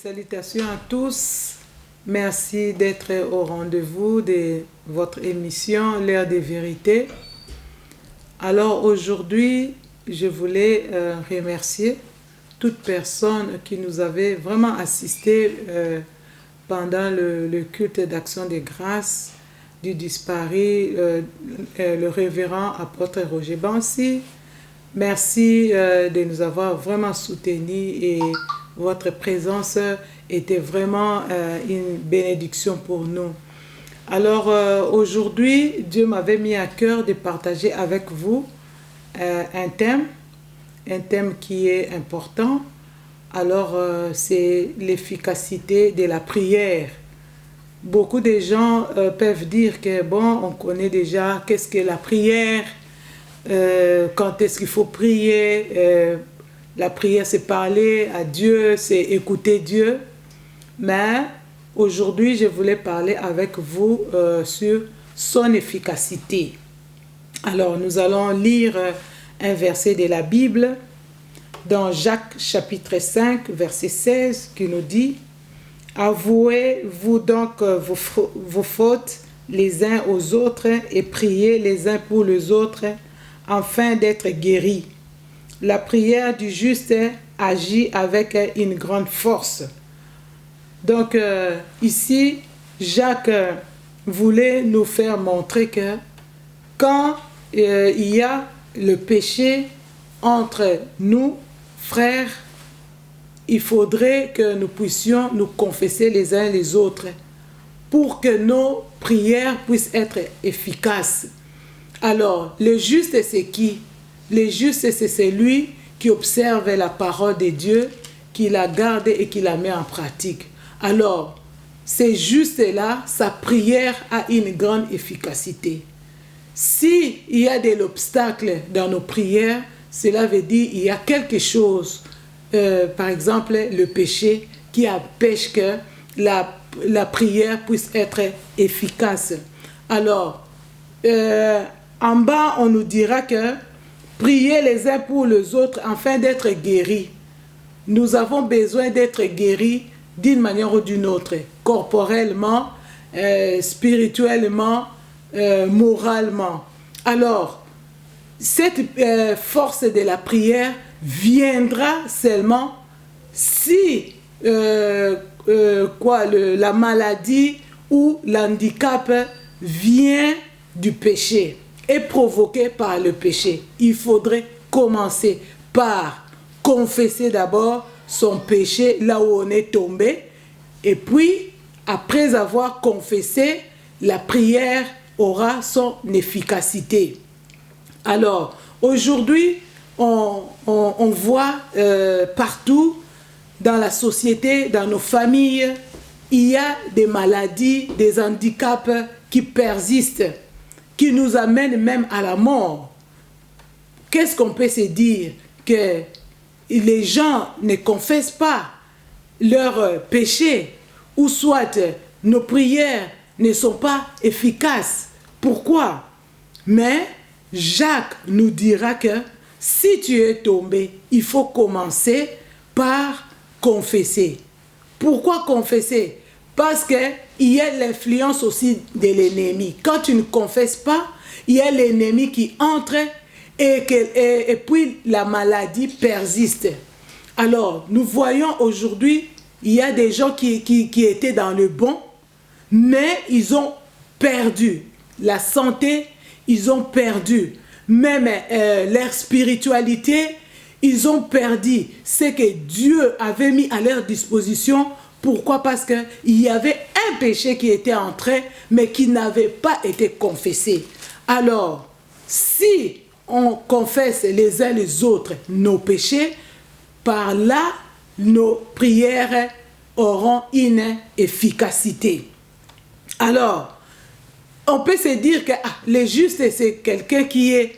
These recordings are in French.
Salutations à tous. Merci d'être au rendez-vous de votre émission L'heure des vérités. Alors aujourd'hui, je voulais remercier toute personne qui nous avait vraiment assisté pendant le culte d'action des grâces du disparu, le révérend apôtre Roger Bansi. Merci de nous avoir vraiment soutenus et votre présence était vraiment une bénédiction pour nous. Alors aujourd'hui, Dieu m'avait mis à cœur de partager avec vous un thème qui est important. Alors c'est l'efficacité de la prière. Beaucoup de gens peuvent dire que bon, on connaît déjà qu'est-ce que la prière, quand est-ce qu'il faut prier. La prière, c'est parler à Dieu, c'est écouter Dieu. Mais aujourd'hui, je voulais parler avec vous sur son efficacité. Alors, nous allons lire un verset de la Bible dans Jacques chapitre 5, verset 16, qui nous dit « Avouez-vous donc vos fautes les uns aux autres et priez les uns pour les autres afin d'être guéris. La prière du juste agit avec une grande force. » Donc ici, Jacques voulait nous faire montrer que quand il y a le péché entre nous, frères, il faudrait que nous puissions nous confesser les uns les autres pour que nos prières puissent être efficaces. Alors, le juste, c'est qui? Le juste, c'est celui qui observe la parole de Dieu, qui la garde et qui la met en pratique. Alors, c'est juste-là, sa prière a une grande efficacité. S'il y a de l'obstacle dans nos prières, cela veut dire qu'il y a quelque chose, par exemple le péché, qui empêche que la prière puisse être efficace. Alors, en bas, on nous dira que priez les uns pour les autres afin d'être guéris. Nous avons besoin d'être guéris d'une manière ou d'une autre, corporellement, spirituellement, moralement. Alors, cette force de la prière viendra seulement si la maladie ou l'handicap vient du péché, est provoqué par le péché. Il faudrait commencer par confesser d'abord son péché là où on est tombé, et puis après avoir confessé, la prière aura son efficacité. Alors aujourd'hui, on voit partout dans la société, dans nos familles, il y a des maladies, des handicaps qui persistent, qui nous amènent même à la mort. Qu'est-ce qu'on peut se dire? Que les gens ne confessent pas leurs péchés, ou soit nos prières ne sont pas efficaces. Pourquoi? Mais Jacques nous dira que si tu es tombé, il faut commencer par confesser. Pourquoi confesser? Parce qu'il y a l'influence aussi de l'ennemi. Quand tu ne confesses pas, il y a l'ennemi qui entre et puis la maladie persiste. Alors, nous voyons aujourd'hui, il y a des gens qui étaient dans le bon, mais ils ont perdu la santé, ils ont perdu même leur spiritualité, ils ont perdu ce que Dieu avait mis à leur disposition. Pourquoi? Parce qu'il y avait un péché qui était entré, mais qui n'avait pas été confessé. Alors, si on confesse les uns les autres nos péchés, par là, nos prières auront une efficacité. Alors, on peut se dire que le juste, c'est quelqu'un qui est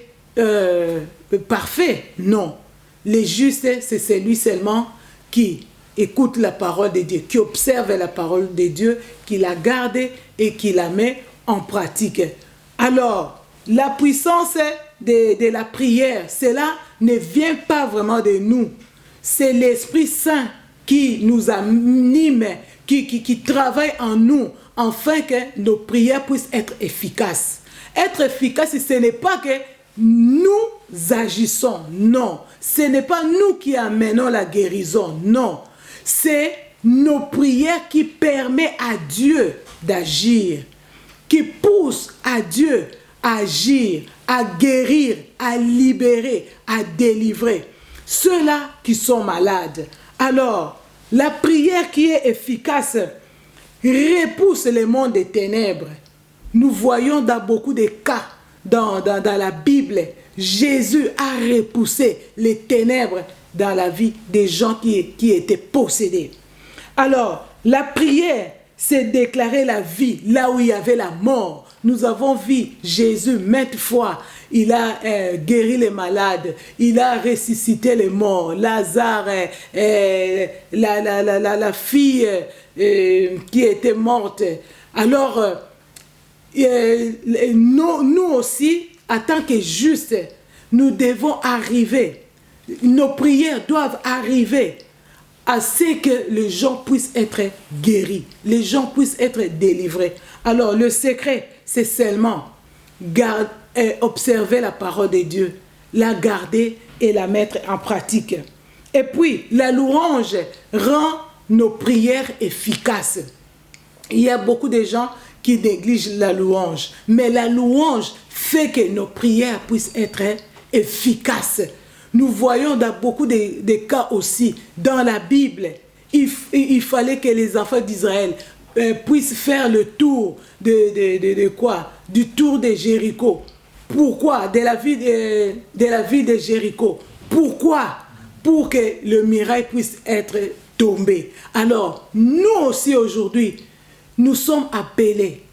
parfait. Non. Le juste, c'est celui seulement qui écoute la parole de Dieu, qui observe la parole de Dieu, qui la garde et qui la met en pratique. Alors, la puissance de la prière, cela ne vient pas vraiment de nous. C'est l'Esprit Saint qui nous anime, qui travaille en nous, afin que nos prières puissent être efficaces. Être efficace, ce n'est pas que nous agissons, non. Ce n'est pas nous qui amenons la guérison, non. C'est nos prières qui permettent à Dieu d'agir, qui poussent à Dieu à agir, à guérir, à libérer, à délivrer ceux-là qui sont malades. Alors, la prière qui est efficace repousse le monde des ténèbres. Nous voyons dans beaucoup de cas, dans la Bible, Jésus a repoussé les ténèbres dans la vie des gens qui étaient possédés. Alors, la prière, c'est déclarer la vie là où il y avait la mort. Nous avons vu Jésus maintes fois. Il a guéri les malades, il a ressuscité les morts. Lazare, la fille qui était morte. Alors, nous aussi, en tant que justes, nous devons arriver. Nos prières doivent arriver à ce que les gens puissent être guéris, les gens puissent être délivrés. Alors, le secret, c'est seulement observer la parole de Dieu, la garder et la mettre en pratique. Et puis, la louange rend nos prières efficaces. Il y a beaucoup de gens qui négligent la louange, mais la louange fait que nos prières puissent être efficaces. Nous voyons dans beaucoup de cas aussi, dans la Bible, il fallait que les enfants d'Israël puissent faire le tour de quoi? Du tour de Jéricho. Pourquoi? De la ville de Jéricho. Pourquoi? Pour que le miracle puisse être tombé. Alors, nous aussi aujourd'hui, nous sommes appelés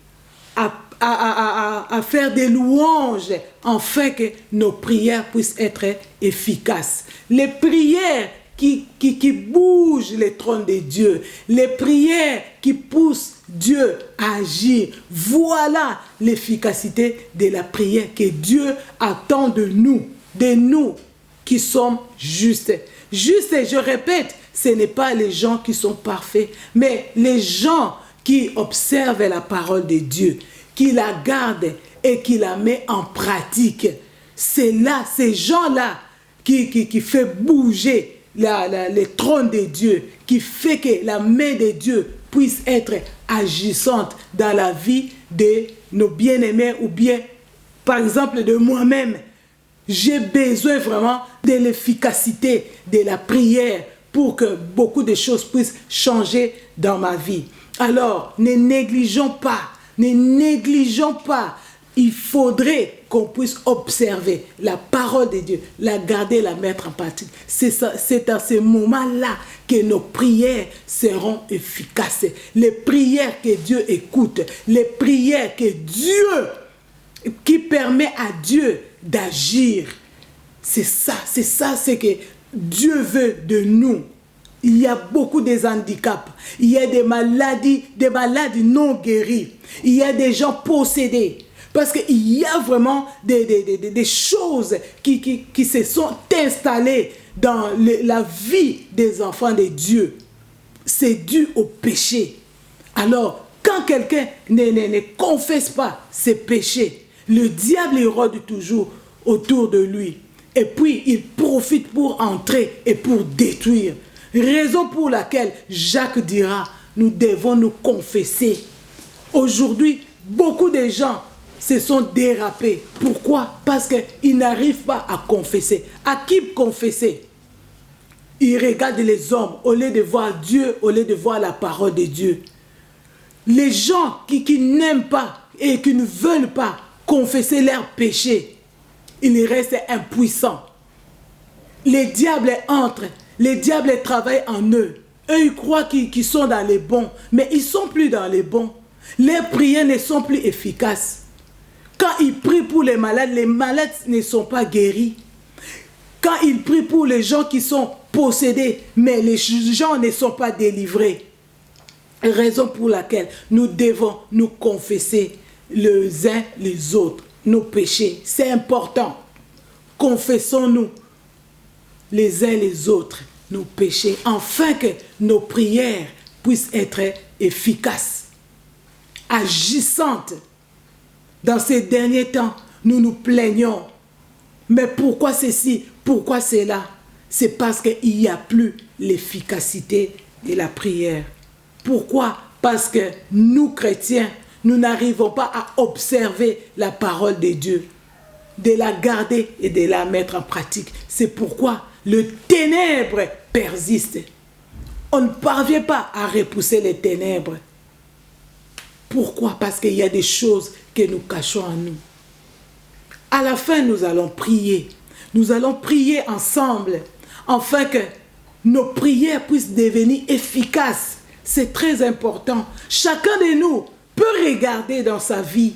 à faire des louanges afin que nos prières puissent être efficaces. Les prières qui bougent les trônes de Dieu, les prières qui poussent Dieu à agir. Voilà l'efficacité de la prière que Dieu attend de nous qui sommes justes. Juste, je répète, ce n'est pas les gens qui sont parfaits, mais les gens qui observent la parole de Dieu, qui la gardent et qui la mettent en pratique. C'est là, ces gens-là qui fait bouger les trônes de Dieu, qui fait que la main de Dieu puisse être agissante dans la vie de nos bien-aimés ou bien, par exemple, de moi-même. J'ai besoin vraiment de l'efficacité de la prière pour que beaucoup de choses puissent changer dans ma vie. Alors, ne négligeons pas. Il faudrait qu'on puisse observer la parole de Dieu, la garder, la mettre en pratique. C'est à ce moment-là que nos prières seront efficaces. Les prières que Dieu écoute, les prières que Dieu, qui permet à Dieu d'agir. C'est ça, c'est que Dieu veut de nous. Il y a beaucoup de handicaps, il y a des maladies non guéries, il y a des gens possédés. Parce qu'il y a vraiment des choses qui se sont installées dans la vie des enfants de Dieu. C'est dû au péché. Alors, quand quelqu'un ne confesse pas ses péchés, le diable rôde toujours autour de lui. Et puis, il profite pour entrer et pour détruire. Raison pour laquelle Jacques dira, nous devons nous confesser. Aujourd'hui, beaucoup de gens se sont dérapés. Pourquoi? Parce qu'ils n'arrivent pas à confesser. À qui confesser? Ils regardent les hommes au lieu de voir Dieu, au lieu de voir la parole de Dieu. Les gens qui n'aiment pas et qui ne veulent pas confesser leurs péchés, ils restent impuissants. Les diables entrent, les diables travaillent en eux. Eux, ils croient qu'ils sont dans les bons, mais ils ne sont plus dans les bons. Leurs prières ne sont plus efficaces. Quand ils prient pour les malades ne sont pas guéris. Quand ils prient pour les gens qui sont possédés, mais les gens ne sont pas délivrés. Raison pour laquelle nous devons nous confesser les uns les autres, nos péchés. C'est important. Confessons-nous les uns les autres. nos péchés, afin que nos prières puissent être efficaces, agissantes. Dans ces derniers temps, nous nous plaignons. Mais pourquoi ceci? Pourquoi cela? C'est parce qu'il n'y a plus l'efficacité de la prière. Pourquoi? Parce que nous, chrétiens, nous n'arrivons pas à observer la parole de Dieu, de la garder et de la mettre en pratique. C'est pourquoi le ténèbre persiste. On ne parvient pas à repousser les ténèbres. Pourquoi? Parce qu'il y a des choses que nous cachons en nous. À la fin, nous allons prier. Nous allons prier ensemble, afin que nos prières puissent devenir efficaces. C'est très important. Chacun de nous peut regarder dans sa vie.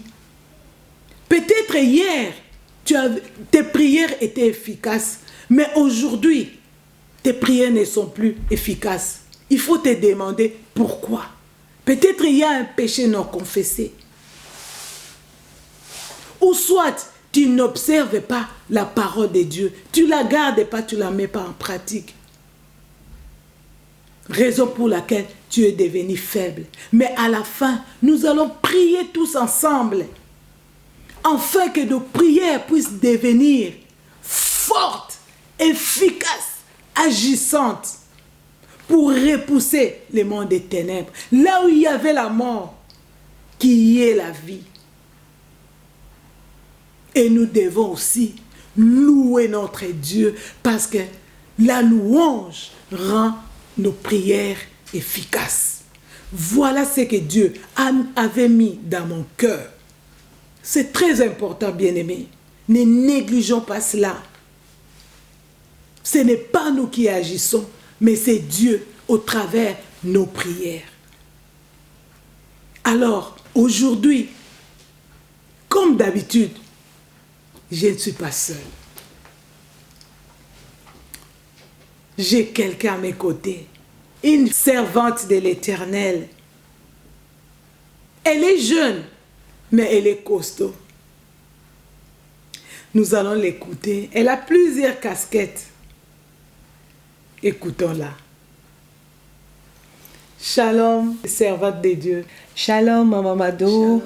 Peut-être hier, tes prières étaient efficaces, mais aujourd'hui, tes prières ne sont plus efficaces. Il faut te demander pourquoi. Peut-être il y a un péché non confessé. Ou soit, tu n'observes pas la parole de Dieu. Tu ne la gardes pas, tu ne la mets pas en pratique. Raison pour laquelle tu es devenu faible. Mais à la fin, nous allons prier tous ensemble, afin que nos prières puissent devenir fortes, efficaces, agissantes, pour repousser le monde des ténèbres. Là où il y avait la mort, qu'il y ait la vie. Et nous devons aussi louer notre Dieu, parce que la louange rend nos prières efficaces. Voilà ce que Dieu avait mis dans mon cœur. C'est très important, bien-aimés. Ne négligeons pas cela. Ce n'est pas nous qui agissons, mais c'est Dieu au travers de nos prières. Alors, aujourd'hui, comme d'habitude, je ne suis pas seule. J'ai quelqu'un à mes côtés, une servante de l'Éternel. Elle est jeune, mais elle est costaud. Nous allons l'écouter. Elle a plusieurs casquettes. Écoutons-la. Shalom, servante de Dieu. Shalom, Maman Mado. Shalom.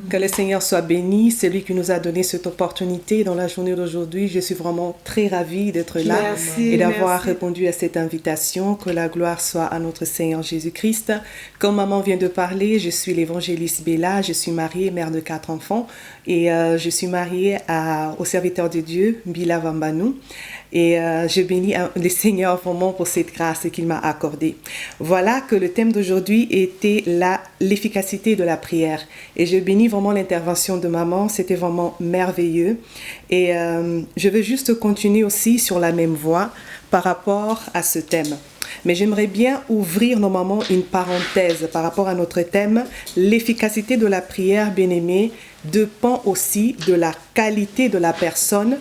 Que le Seigneur soit béni, c'est lui qui nous a donné cette opportunité dans la journée d'aujourd'hui. Je suis vraiment très ravie d'être là et d'avoir répondu à cette invitation. Que la gloire soit à notre Seigneur Jésus-Christ. Comme maman vient de parler, je suis l'évangéliste Bella. Je suis mariée, mère de 4 enfants, et je suis mariée au serviteur de Dieu, Bila Vambanou. Et je bénis le Seigneur vraiment pour cette grâce qu'il m'a accordée. Voilà que le thème d'aujourd'hui était l'efficacité de la prière. Et je bénis vraiment l'intervention de maman, c'était vraiment merveilleux. Et je veux juste continuer aussi sur la même voie par rapport à ce thème. Mais j'aimerais bien ouvrir normalement une parenthèse par rapport à notre thème. L'efficacité de la prière, bien-aimée, dépend aussi de la qualité de la personne,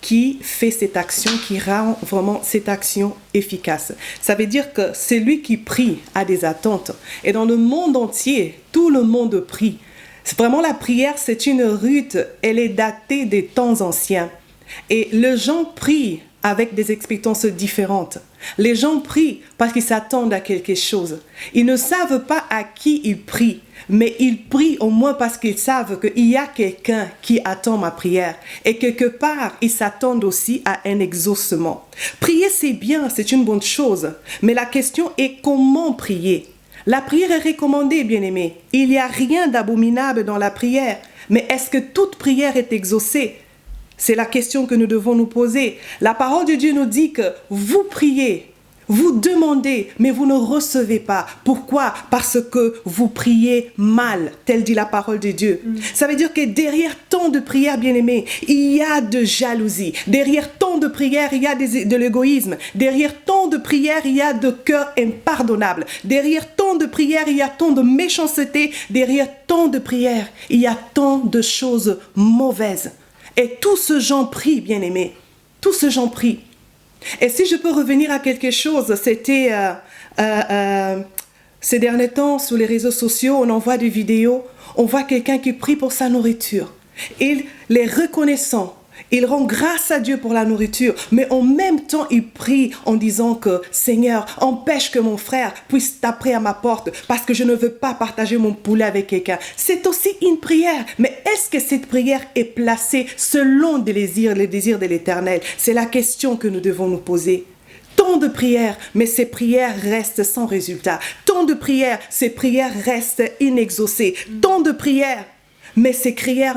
qui fait cette action, qui rend vraiment cette action efficace. Ça veut dire que celui qui prie a des attentes. Et dans le monde entier, tout le monde prie. C'est vraiment la prière, c'est une rite, elle est datée des temps anciens. Et les gens prient avec des expectations différentes. Les gens prient parce qu'ils s'attendent à quelque chose. Ils ne savent pas à qui ils prient, mais ils prient au moins parce qu'ils savent qu'il y a quelqu'un qui attend ma prière. Et quelque part, ils s'attendent aussi à un exaucement. Prier, c'est bien, c'est une bonne chose. Mais la question est comment prier? La prière est recommandée, bien-aimés. Il n'y a rien d'abominable dans la prière. Mais est-ce que toute prière est exaucée? C'est la question que nous devons nous poser. La parole de Dieu nous dit que vous priez, vous demandez, mais vous ne recevez pas. Pourquoi? Parce que vous priez mal, tel dit la parole de Dieu. Ça veut dire que derrière tant de prières, bien-aimées, il y a de jalousie. Derrière tant de prières, il y a de l'égoïsme. Derrière tant de prières, il y a de cœurs impardonnables. Derrière tant de prières, il y a tant de méchanceté. Derrière tant de prières, il y a tant de choses mauvaises. Et tout ce gens prie, bien-aimé. Tout ce gens prie. Et si je peux revenir à quelque chose, c'était ces derniers temps sur les réseaux sociaux, on envoie des vidéos, on voit quelqu'un qui prie pour sa nourriture. Il est reconnaissant. Il rend grâce à Dieu pour la nourriture, mais en même temps, il prie en disant que Seigneur, empêche que mon frère puisse taper à ma porte parce que je ne veux pas partager mon poulet avec quelqu'un. C'est aussi une prière, mais est-ce que cette prière est placée selon les désirs de l'Éternel? C'est la question que nous devons nous poser. Tant de prières, mais ces prières restent sans résultat. Tant de prières, ces prières restent inexaucées. Tant de prières, mais ces prières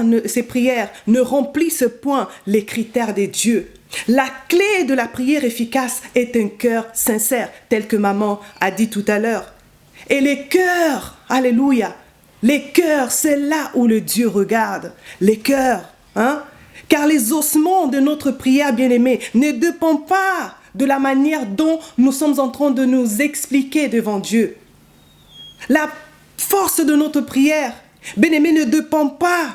ne remplissent point les critères des dieux. La clé de la prière efficace est un cœur sincère, tel que maman a dit tout à l'heure. Et les cœurs, alléluia, les cœurs, c'est là où le Dieu regarde. Les cœurs, hein? Car les ossements de notre prière, bien-aimés, ne dépendent pas de la manière dont nous sommes en train de nous expliquer devant Dieu. La force de notre prière, bien-aimés, ne dépend pas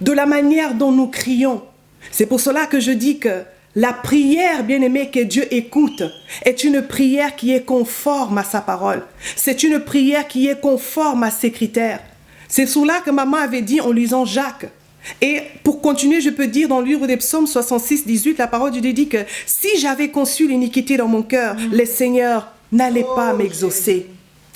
de la manière dont nous crions. C'est pour cela que je dis que la prière, bien-aimée, que Dieu écoute est une prière qui est conforme à sa parole. C'est une prière qui est conforme à ses critères. C'est cela que maman avait dit en lisant Jacques. Et pour continuer, je peux dire dans le livre des psaumes 66, 18, la parole de Dieu dit que si j'avais conçu l'iniquité dans mon cœur, les seigneurs n'allaient pas m'exaucer.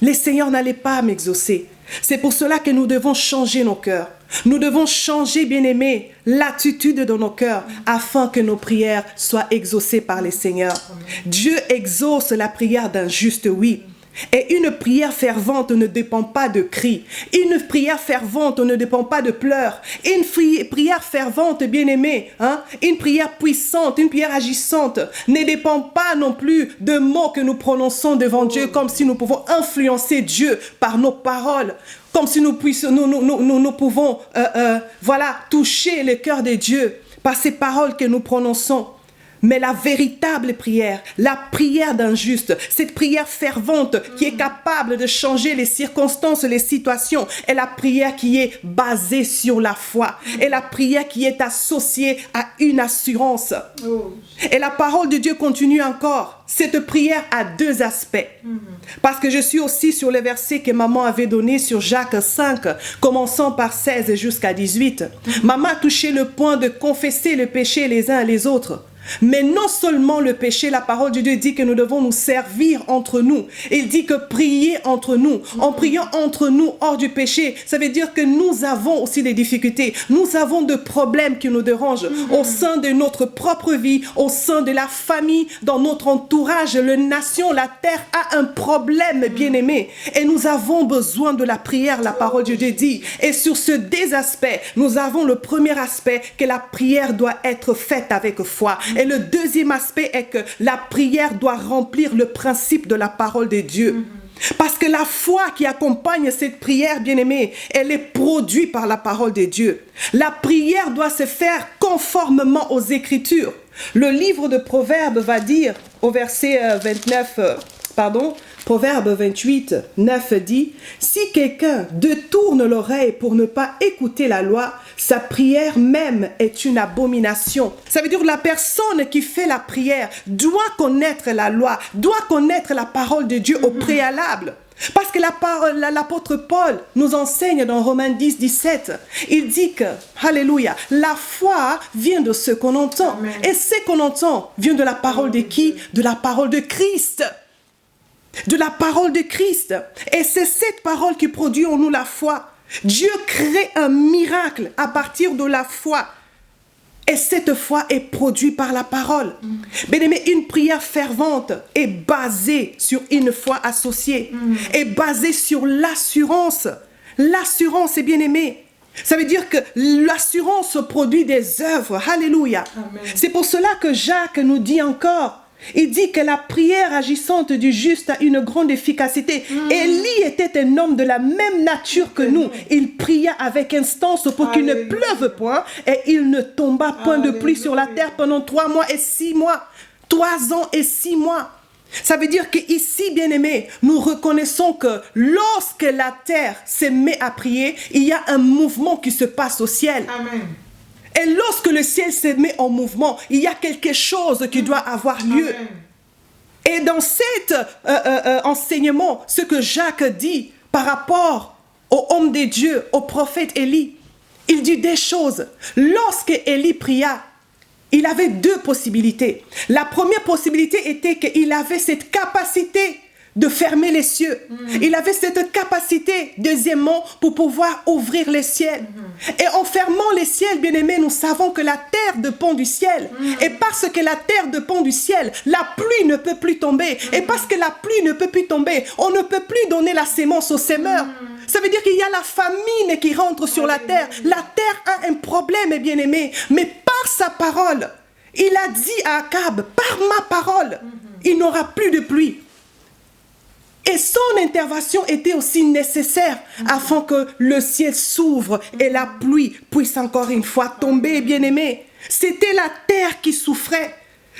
Les seigneurs n'allaient pas m'exaucer. C'est pour cela que nous devons changer nos cœurs. Nous devons changer, bien-aimés, l'attitude de nos cœurs afin que nos prières soient exaucées par les seigneurs. Dieu exauce la prière d'un juste, oui. Et une prière fervente ne dépend pas de cris. Une prière fervente ne dépend pas de pleurs. Une prière fervente, bien-aimée, une prière puissante, une prière agissante ne dépend pas non plus de mots que nous prononçons devant Dieu, comme si nous pouvons influencer Dieu par nos paroles, comme si nous pouvons toucher le cœur de Dieu par ces paroles que nous prononçons. Mais la véritable prière, la prière d'un juste, cette prière fervente qui est capable de changer les circonstances, les situations, est la prière qui est basée sur la foi, et la prière qui est associée à une assurance. Et la parole de Dieu continue encore. Cette prière a deux aspects. Parce que je suis aussi sur les versets que maman avait donnés sur Jacques 5, commençant par 16 jusqu'à 18. Maman a touché le point de confesser le péché les uns et les autres. Mais non seulement le péché, la parole de Dieu dit que nous devons nous servir entre nous. Il dit que prier entre nous, en priant entre nous hors du péché, ça veut dire que nous avons aussi des difficultés. Nous avons des problèmes qui nous dérangent au sein de notre propre vie, au sein de la famille, dans notre entourage. La nation, la terre a un problème, bien-aimé. Et nous avons besoin de la prière, la parole de Dieu dit. Et sur ce deux aspects, nous avons le premier aspect, que la prière doit être faite avec foi. Et le deuxième aspect est que la prière doit remplir le principe de la parole de Dieu. Parce que la foi qui accompagne cette prière, bien-aimée, elle est produite par la parole de Dieu. La prière doit se faire conformément aux Écritures. Le livre de Proverbes va dire, au verset Proverbe 28, 9 dit « Si quelqu'un détourne l'oreille pour ne pas écouter la loi, sa prière même est une abomination. » Ça veut dire que la personne qui fait la prière doit connaître la loi, doit connaître la parole de Dieu au préalable. Parce que l'apôtre Paul nous enseigne dans Romains 10, 17, il dit que, alléluia, la foi vient de ce qu'on entend. Amen. Et ce qu'on entend vient de la parole de qui? De la parole de Christ. De la parole de Christ. Et c'est cette parole qui produit en nous la foi. Dieu crée un miracle à partir de la foi. Et cette foi est produite par la parole. Bien-aimé, une prière fervente est basée sur une foi associée. Est basée sur l'assurance. L'assurance est bien-aimé. Ça veut dire que l'assurance produit des œuvres. Alléluia. Amen. C'est pour cela que Jacques nous dit encore, il dit que la prière agissante du juste a une grande efficacité. Élie était un homme de la même nature que nous. Il pria avec instance pour qu'il ne pleuve point et il ne tomba point de pluie sur la terre pendant 3 mois et 6 mois. 3 ans et 6 mois. Ça veut dire qu'ici, bien-aimés, nous reconnaissons que lorsque la terre se met à prier, il y a un mouvement qui se passe au ciel. Amen. Et lorsque le ciel se met en mouvement, il y a quelque chose qui doit avoir lieu. Amen. Et dans cet enseignement, ce que Jacques dit par rapport au homme de Dieu, au prophète Élie, il dit des choses. Lorsque Élie pria, il avait deux possibilités. La première possibilité était qu'il avait cette capacité de fermer les cieux. Il avait cette capacité, deuxièmement, pour pouvoir ouvrir les ciels. Et en fermant les ciels, bien-aimés, nous savons que la terre dépend du ciel. Et parce que la terre dépend du ciel, la pluie ne peut plus tomber. Et parce que la pluie ne peut plus tomber, on ne peut plus donner la sémence aux semeurs. Ça veut dire qu'il y a la famine qui rentre sur la terre. La terre a un problème, bien-aimés. Mais par sa parole, il a dit à Akab, par ma parole, il n'aura plus de pluie. Et son intervention était aussi nécessaire afin que le ciel s'ouvre et la pluie puisse encore une fois tomber, bien-aimés. C'était la terre qui souffrait.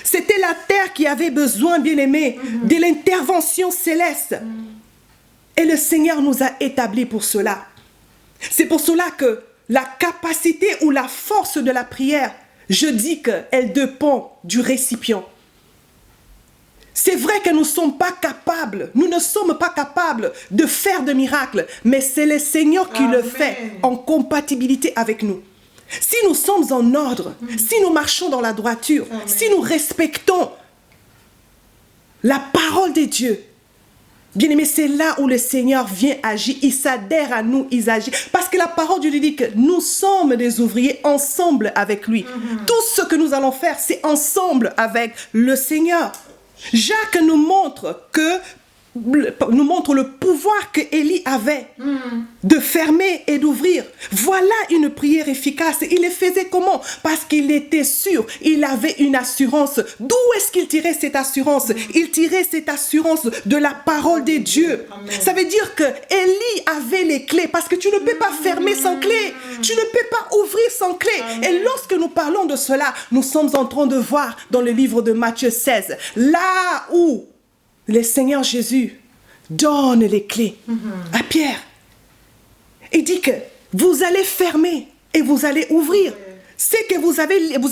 C'était la terre qui avait besoin, bien-aimés, de l'intervention céleste. Et le Seigneur nous a établis pour cela. C'est pour cela que la capacité ou la force de la prière, je dis qu'elle dépend du récipient. C'est vrai que nous ne sommes pas capables de faire de miracles, mais c'est le Seigneur qui le fait en compatibilité avec nous. Si nous sommes en ordre, si nous marchons dans la droiture, si nous respectons la parole de Dieu, bien-aimé, c'est là où le Seigneur vient agir. Il s'adhère à nous, il agit. Parce que la parole de Dieu dit que nous sommes des ouvriers ensemble avec lui. Tout ce que nous allons faire, c'est ensemble avec le Seigneur. Jacques nous montre le pouvoir que Élie avait de fermer et d'ouvrir. Voilà une prière efficace. Il le faisait comment? Parce qu'il était sûr, il avait une assurance. D'où est-ce qu'il tirait cette assurance? Il tirait cette assurance de la parole de Dieu. Amen. Ça veut dire que Élie avait les clés, parce que tu ne peux pas fermer sans clé. Tu ne peux pas ouvrir sans clé. Amen. Et lorsque nous parlons de cela, nous sommes en train de voir dans le livre de Matthieu 16, là où le Seigneur Jésus donne les clés à Pierre. Il dit que vous allez fermer et vous allez ouvrir. Ce que vous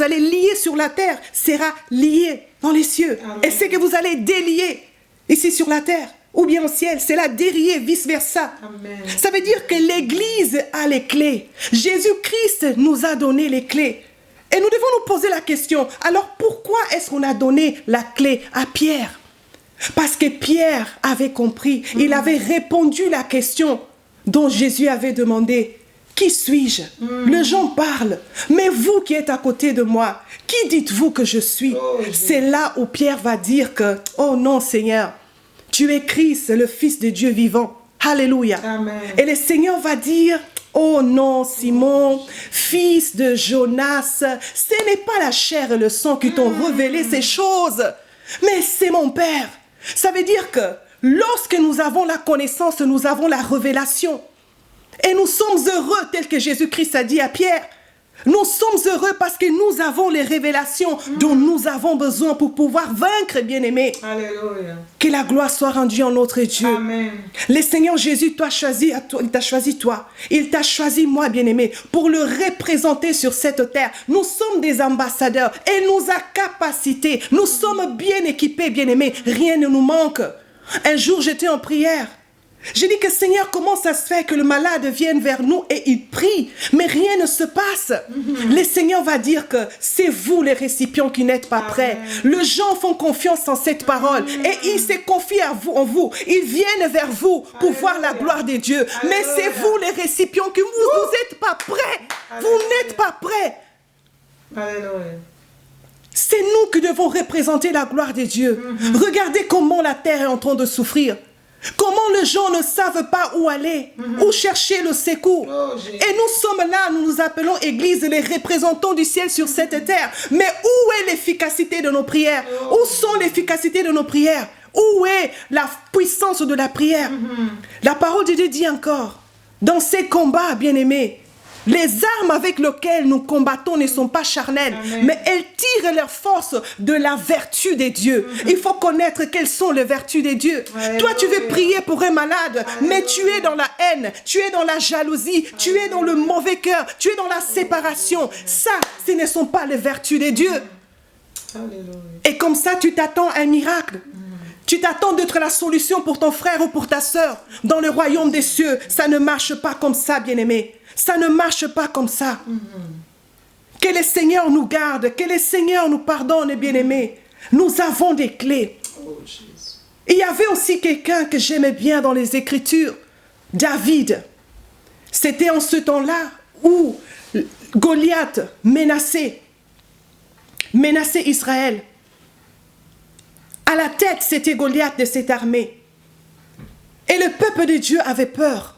allez lier sur la terre sera lié dans les cieux. Amen. Et ce que vous allez délier ici sur la terre ou bien au ciel, c'est la délier vice-versa. Amen. Ça veut dire que l'Église a les clés. Jésus-Christ nous a donné les clés. Et nous devons nous poser la question, alors pourquoi est-ce qu'on a donné la clé à Pierre? Parce que Pierre avait compris, il avait répondu à la question dont Jésus avait demandé. Qui suis-je? Les gens parlent, mais vous qui êtes à côté de moi, qui dites-vous que je suis? C'est là où Pierre va dire que, oh non Seigneur, tu es Christ, le Fils de Dieu vivant. Alléluia. Amen. Et le Seigneur va dire, oh non Simon, fils de Jonas, ce n'est pas la chair et le sang qui t'ont révélé ces choses, mais c'est mon Père. Ça veut dire que lorsque nous avons la connaissance, nous avons la révélation. Et nous sommes heureux, tel que Jésus-Christ a dit à Pierre. Nous sommes heureux parce que nous avons les révélations dont nous avons besoin pour pouvoir vaincre, bien-aimés. Alléluia. Que la gloire soit rendue en notre Dieu. Amen. Le Seigneur Jésus t'a choisi, il t'a choisi toi. Il t'a choisi moi, bien-aimé, pour le représenter sur cette terre. Nous sommes des ambassadeurs et nous a capacité. Nous sommes bien équipés, bien-aimés. Rien ne nous manque. Un jour, j'étais en prière. J'ai dit que Seigneur, comment ça se fait que le malade vienne vers nous et il prie, mais rien ne se passe. Le Seigneur va dire que c'est vous les récipients qui n'êtes pas prêts. Les gens font confiance en cette parole et ils se confient en vous. Ils viennent vers vous pour voir la gloire de Dieu. Mais c'est vous les récipients que vous n'êtes pas prêts. Vous n'êtes pas prêts. Alléluia. C'est nous qui devons représenter la gloire de Dieu. Regardez comment la terre est en train de souffrir. Comment les gens ne savent pas où aller, où chercher le secours. Et nous sommes là, nous nous appelons Église, les représentants du ciel sur cette terre. Mais où est l'efficacité de nos prières? Où sont l'efficacité de nos prières? Où est la puissance de la prière? La parole de Dieu dit encore, dans ces combats, bien-aimés, les armes avec lesquelles nous combattons ne sont pas charnelles, mais elles tirent leur force de la vertu des dieux. Il faut connaître quelles sont les vertus des dieux. Toi, tu veux prier pour un malade, mais tu es dans la haine, tu es dans la jalousie, tu es dans le mauvais cœur, tu es dans la séparation. Ça, ce ne sont pas les vertus des dieux. Et comme ça, tu t'attends à un miracle. Tu t'attends d'être la solution pour ton frère ou pour ta sœur. Dans le royaume des cieux, ça ne marche pas comme ça, bien-aimé. Ça ne marche pas comme ça. Que le Seigneur nous garde, que le Seigneur nous pardonne, bien-aimés. Nous avons des clés. Oh, Jésus. Il y avait aussi quelqu'un que j'aimais bien dans les Écritures, David. C'était en ce temps-là où Goliath menaçait Israël. À la tête, c'était Goliath de cette armée. Et le peuple de Dieu avait peur.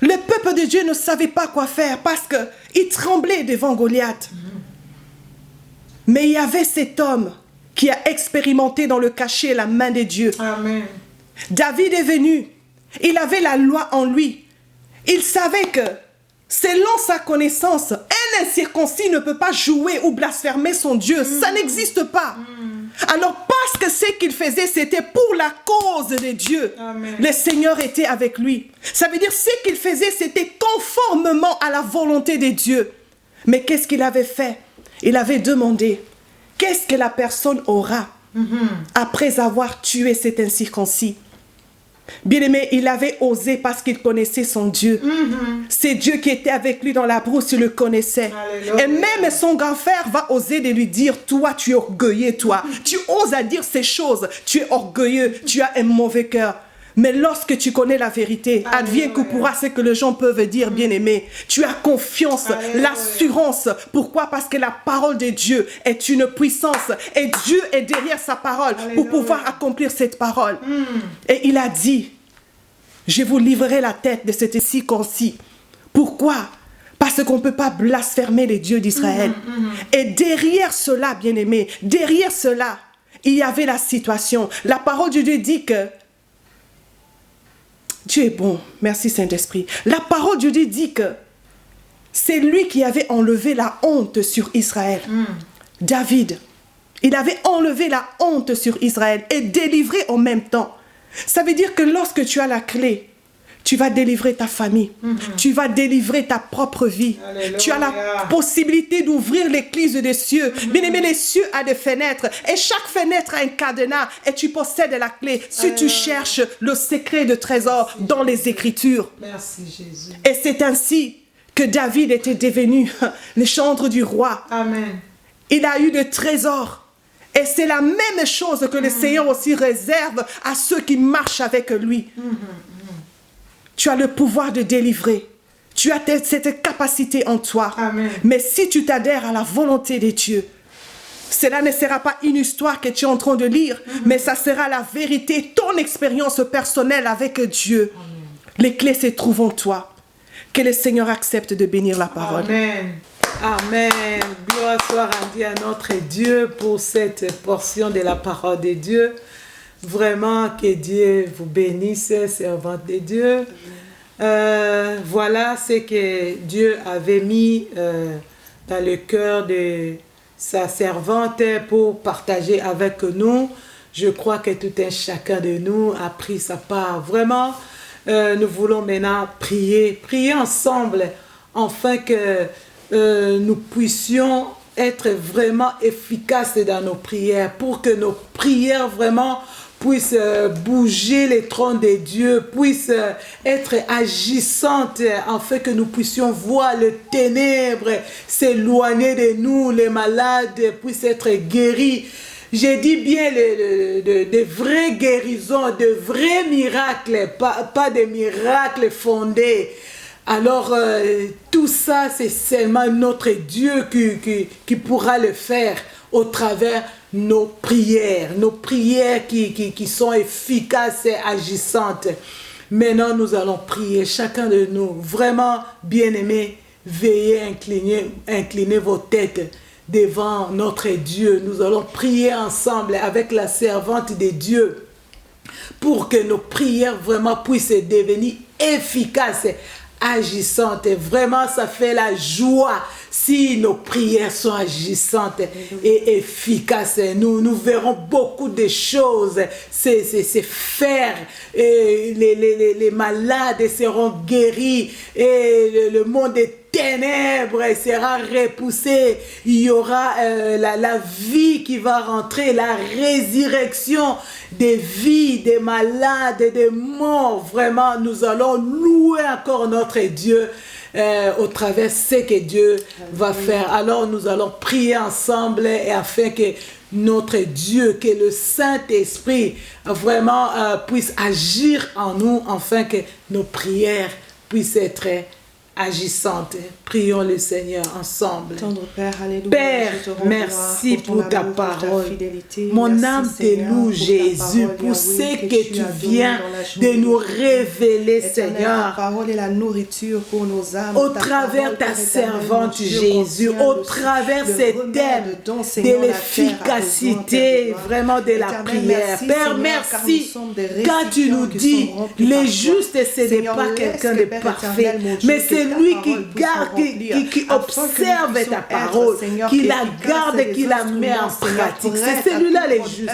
Le peuple de Dieu ne savait pas quoi faire parce qu'il tremblait devant Goliath. Mais il y avait cet homme qui a expérimenté dans le cachet la main de Dieu. Amen. David est venu. Il avait la loi en lui. Il savait que, selon sa connaissance, un incirconcis ne peut pas jouer ou blasphémer son Dieu. Ça n'existe pas. Alors, parce que ce qu'il faisait, c'était pour la cause de Dieu. Amen. Le Seigneur était avec lui. Ça veut dire ce qu'il faisait, c'était conformément à la volonté de Dieu. Mais qu'est-ce qu'il avait fait? Il avait demandé, qu'est-ce que la personne aura après avoir tué cet incirconcis? Bien-aimé, il avait osé parce qu'il connaissait son Dieu. C'est Dieu qui était avec lui dans la brousse, il le connaissait. Alléluia. Et même son grand frère va oser de lui dire, toi, tu es orgueilleux, toi. Tu oses à dire ces choses. Tu es orgueilleux, tu as un mauvais cœur. Mais lorsque tu connais la vérité, advienne que pourra ce que les gens peuvent dire, bien-aimé. Tu as confiance, Alléluia. l'assurance. Pourquoi? Parce que la parole de Dieu est une puissance. Et Dieu est derrière sa parole Alléluia. pour pouvoir accomplir cette parole. Et il a dit, je vous livrerai la tête de cet incirconcis. Pourquoi? Parce qu'on ne peut pas blasphémer les dieux d'Israël. Et derrière cela, bien-aimé, derrière cela, il y avait la situation. La parole de Dieu dit que Dieu est bon. Merci Saint-Esprit. La parole de Dieu dit que c'est lui qui avait enlevé la honte sur Israël. David, il avait enlevé la honte sur Israël et délivré en même temps. Ça veut dire que lorsque tu as la clé, tu vas délivrer ta famille. Tu vas délivrer ta propre vie. Alléluia. Tu as la possibilité d'ouvrir l'église des cieux. Bien-aimé, les cieux a des fenêtres. Et chaque fenêtre a un cadenas. Et tu possèdes la clé. Si tu cherches le secret de trésor dans les Écritures. Merci, Jésus. Et c'est ainsi que David était devenu le chantre du roi. Amen. Il a eu le trésor. Et c'est la même chose que le Seigneur aussi réserve à ceux qui marchent avec lui. Tu as le pouvoir de délivrer. Tu as cette capacité en toi. Amen. Mais si tu t'adhères à la volonté de Dieu, cela ne sera pas une histoire que tu es en train de lire, mais ça sera la vérité, ton expérience personnelle avec Dieu. Les clés se trouvent en toi. Que le Seigneur accepte de bénir la parole. Amen. Amen. Gloire soit rendue à notre Dieu pour cette portion de la parole de Dieu. Vraiment, que Dieu vous bénisse, servante de Dieu. Voilà ce que Dieu avait mis dans le cœur de sa servante pour partager avec nous. Je crois que tout un chacun de nous a pris sa part. Vraiment, nous voulons maintenant prier ensemble, afin que nous puissions être vraiment efficaces dans nos prières, pour que nos prières vraiment puissent bouger les trônes de Dieu, puissent être agissantes, afin que nous puissions voir les ténèbres s'éloigner de nous, les malades puissent être guéris. J'ai dit bien de vraies guérisons, de vrais miracles, pas des miracles fondés. Alors, tout ça, c'est seulement notre Dieu qui pourra le faire au travers nos prières qui sont efficaces et agissantes. Maintenant, nous allons prier, chacun de nous, vraiment bien-aimés, veillez, inclinez vos têtes devant notre Dieu. Nous allons prier ensemble avec la servante de Dieu pour que nos prières vraiment puissent devenir efficaces, agissantes. Vraiment, ça fait la joie si nos prières sont agissantes et efficaces. Nous verrons beaucoup de choses c'est faire. Et les malades seront guéris et le monde des ténèbres sera repoussé. Il y aura la vie qui va rentrer, la résurrection des vies, des malades, des morts. Vraiment, nous allons louer encore notre Dieu. au travers de ce que Dieu va faire. Alors nous allons prier ensemble et afin que notre Dieu, que le Saint-Esprit vraiment puisse agir en nous, afin que nos prières puissent être agissantes. Prions le Seigneur ensemble. Tendre Père, alléluia. Père, merci pour ta parole. Mon âme te loue, Jésus, pour ce que tu viens de nous révéler, Seigneur. Ta parole est la nourriture pour nos âmes. Au travers ta servante, Jésus, au travers ces thèmes de l'efficacité, vraiment de la prière. Père, merci, quand tu nous dis, le juste, ce n'est pas quelqu'un de parfait, mais c'est lui qui garde, qui observe ta parole, qui la garde, qui la met en pratique. C'est celui-là le juste.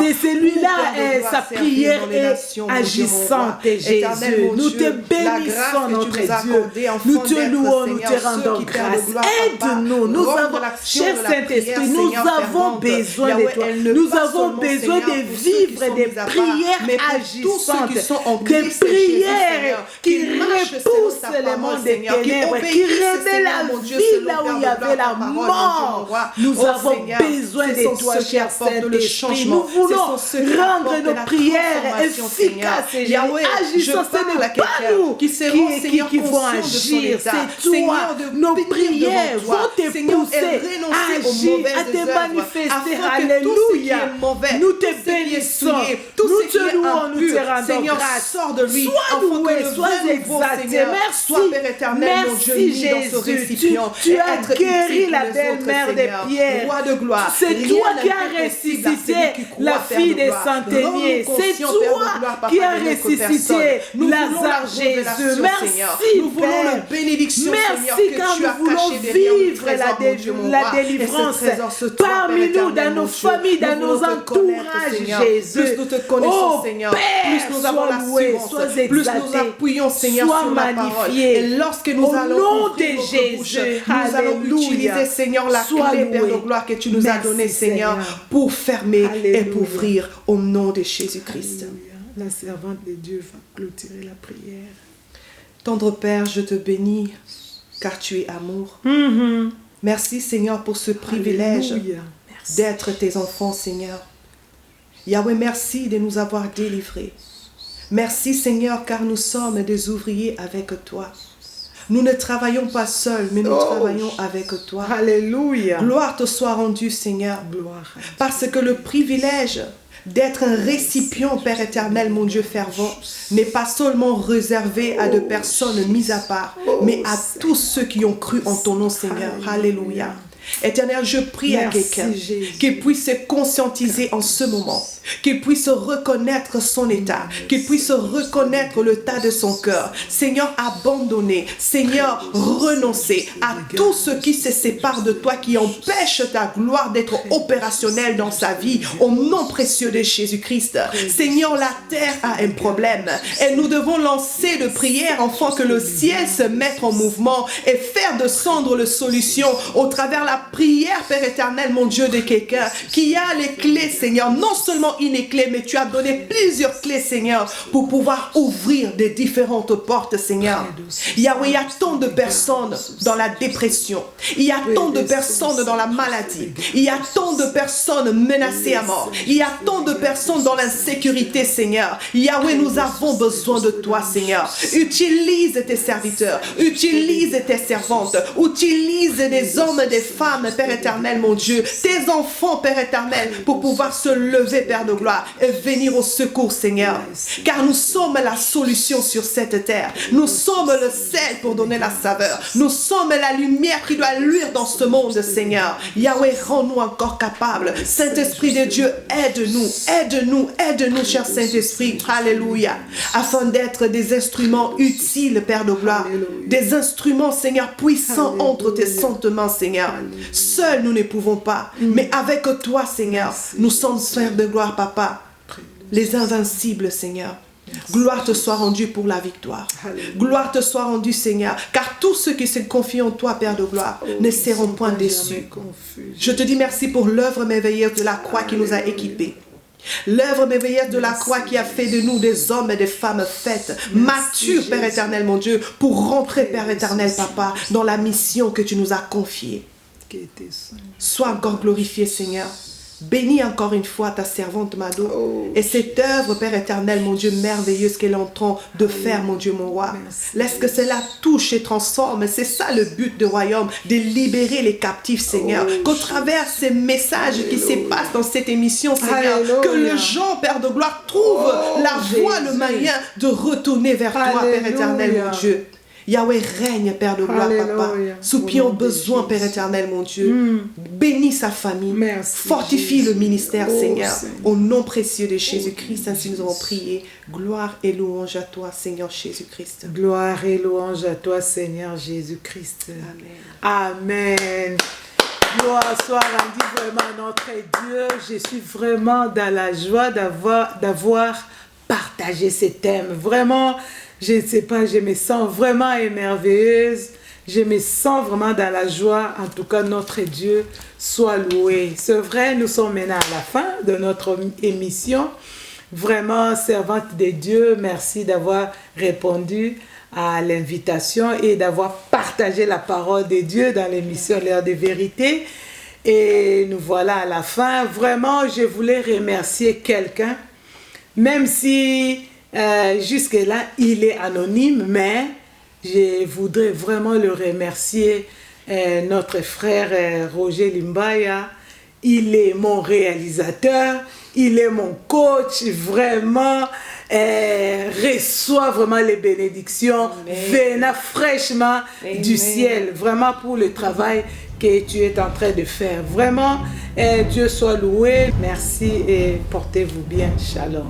C'est celui-là, sa prière est agissante, Jésus. Nous te bénissons, notre Dieu. Nous te louons, nous te rendons grâce. Aide-nous. Nous avons, cher Saint-Esprit, nous avons besoin de toi. Nous avons besoin de vivre des prières agissantes, des prières qui repoussent les mondes des ténèbres, qui révèlent la vie là où il y avait la mort. Nous avons besoin de toi, cher Saint-Esprit. Nous voulons rendre nos prières efficaces et agissantes. Ce n'est pas nous qui vont agir, c'est toi. Nos prières vont te pousser à agir, à te manifester. Alléluia. Nous te bénissons. Nous te louons, nous te rendons grâce. Sois loué, sois exalté. Merci. Merci Jésus. Tu as guéri la belle-mère de Pierre. C'est toi qui as ressuscité la fille des centeniers. C'est toi qui as ressuscité Lazare, Jésus. Merci, Père. Merci quand nous voulons vivre la délivrance parmi nous, dans nos familles, dans nos entourages, Jésus. Plus nous te connaissons, Seigneur. Plus nous avons l'assurance. Plus nous appuyons, Seigneur, sur la parole. Et lorsque nous allons ouvrir notre bouche, nous allons utiliser, Seigneur, la clé, Père de gloire, que tu nous as donnée, Seigneur, pour fermer et pour ouvrir au nom de Jésus-Christ. La servante de Dieu va clôturer la prière. Tendre Père, je te bénis, car tu es amour. Merci, Seigneur, pour ce privilège d'être tes enfants, Seigneur. Yahweh, merci de nous avoir délivrés. Merci, Seigneur, car nous sommes des ouvriers avec toi. Nous ne travaillons pas seuls, mais nous travaillons avec toi. Alléluia. Gloire te soit rendue, Seigneur. Parce que le privilège d'être un récipient, Père éternel, mon Dieu fervent, n'est pas seulement réservé à de personnes mises à part, mais à tous ceux qui ont cru en ton nom, Seigneur. Alléluia. Éternel, je prie à quelqu'un qui puisse se conscientiser en ce moment, qui puisse reconnaître son état, qui puisse reconnaître l'état de son cœur. Seigneur, abandonner, Seigneur, renoncer à tout ce qui se sépare de toi, qui empêche ta gloire d'être opérationnelle dans sa vie, au nom précieux de Jésus-Christ. Seigneur, la terre a un problème et nous devons lancer de prières afin que le ciel se mette en mouvement et faire descendre les solutions au travers la prière, Père éternel, mon Dieu, de quelqu'un qui a les clés, Seigneur. Non seulement une clé, mais tu as donné plusieurs clés, Seigneur, pour pouvoir ouvrir des différentes portes, Seigneur. Yahweh, il y a tant de personnes dans la dépression. Il y a tant de personnes dans la maladie. Il y a tant de personnes menacées à mort. Il y a tant de personnes dans l'insécurité, Seigneur. Yahweh, nous avons besoin de toi, Seigneur. Utilise tes serviteurs. Utilise tes servantes. Utilise des hommes et des femmes, Père éternel, mon Dieu. Tes enfants, Père éternel, pour pouvoir se lever, Père de gloire, et venir au secours, Seigneur. Car nous sommes la solution sur cette terre. Nous sommes le sel pour donner la saveur. Nous sommes la lumière qui doit luire dans ce monde, Seigneur. Yahweh, rends-nous encore capables. Saint-Esprit de Dieu, aide-nous, aide-nous, aide-nous, cher Saint-Esprit. Alléluia. Afin d'être des instruments utiles, Père de gloire. Des instruments, Seigneur, puissants entre tes saintes mains, Seigneur. Seuls, nous ne pouvons pas. Mais avec toi, Seigneur, nous sommes frères de gloire, Papa. Les invincibles, Seigneur. Gloire te soit rendue pour la victoire. Gloire te soit rendue, Seigneur. Car tous ceux qui se confient en toi, Père de gloire, ne seront point déçus. Je te dis merci pour l'œuvre merveilleuse de la croix qui nous a équipés. L'œuvre merveilleuse de la croix qui a fait de nous des hommes et des femmes faites, matures, Père éternel, mon Dieu, pour rentrer, Père éternel, Papa, dans la mission que tu nous as confiée. Sois encore glorifié, Seigneur. Bénis encore une fois ta servante Mado et cette œuvre, Père éternel, mon Dieu, merveilleuse qu'elle est en train de faire, mon Dieu, mon roi. Laisse que cela touche et transforme. C'est ça le but du royaume, de libérer les captifs, Seigneur. Qu'au travers ces messages qui se passent dans cette émission, Seigneur, que les gens, Père de gloire, trouvent la voie, le moyen de retourner vers toi, Père éternel, mon Dieu. Yahweh règne, Père de gloire, Papa. Soupions besoin, Père éternel, mon Dieu. Bénis sa famille. Fortifie le ministère, Seigneur. Au nom précieux de Jésus-Christ, ainsi nous avons prié. Gloire et louange à toi, Seigneur Jésus-Christ. Gloire et louange à toi, Seigneur Jésus-Christ. Amen. Amen. Gloire soit rendue vraiment à notre Dieu. Je suis vraiment dans la joie d'avoir partagé ces thèmes. Vraiment, je ne sais pas, je me sens vraiment émerveilleuse. Je me sens vraiment dans la joie. En tout cas, notre Dieu soit loué. C'est vrai, nous sommes maintenant à la fin de notre émission. Vraiment, servante de Dieu, merci d'avoir répondu à l'invitation et d'avoir partagé la parole de Dieu dans l'émission L'heure de vérité. Et nous voilà à la fin. Vraiment, je voulais remercier quelqu'un, même si jusque-là, il est anonyme, mais je voudrais vraiment le remercier, notre frère Roger Limbaya. Il est mon réalisateur, il est mon coach, vraiment, reçoit vraiment les bénédictions venant fraîchement du ciel, vraiment pour le travail que tu es en train de faire. Vraiment, Dieu soit loué. Merci et portez-vous bien. Shalom.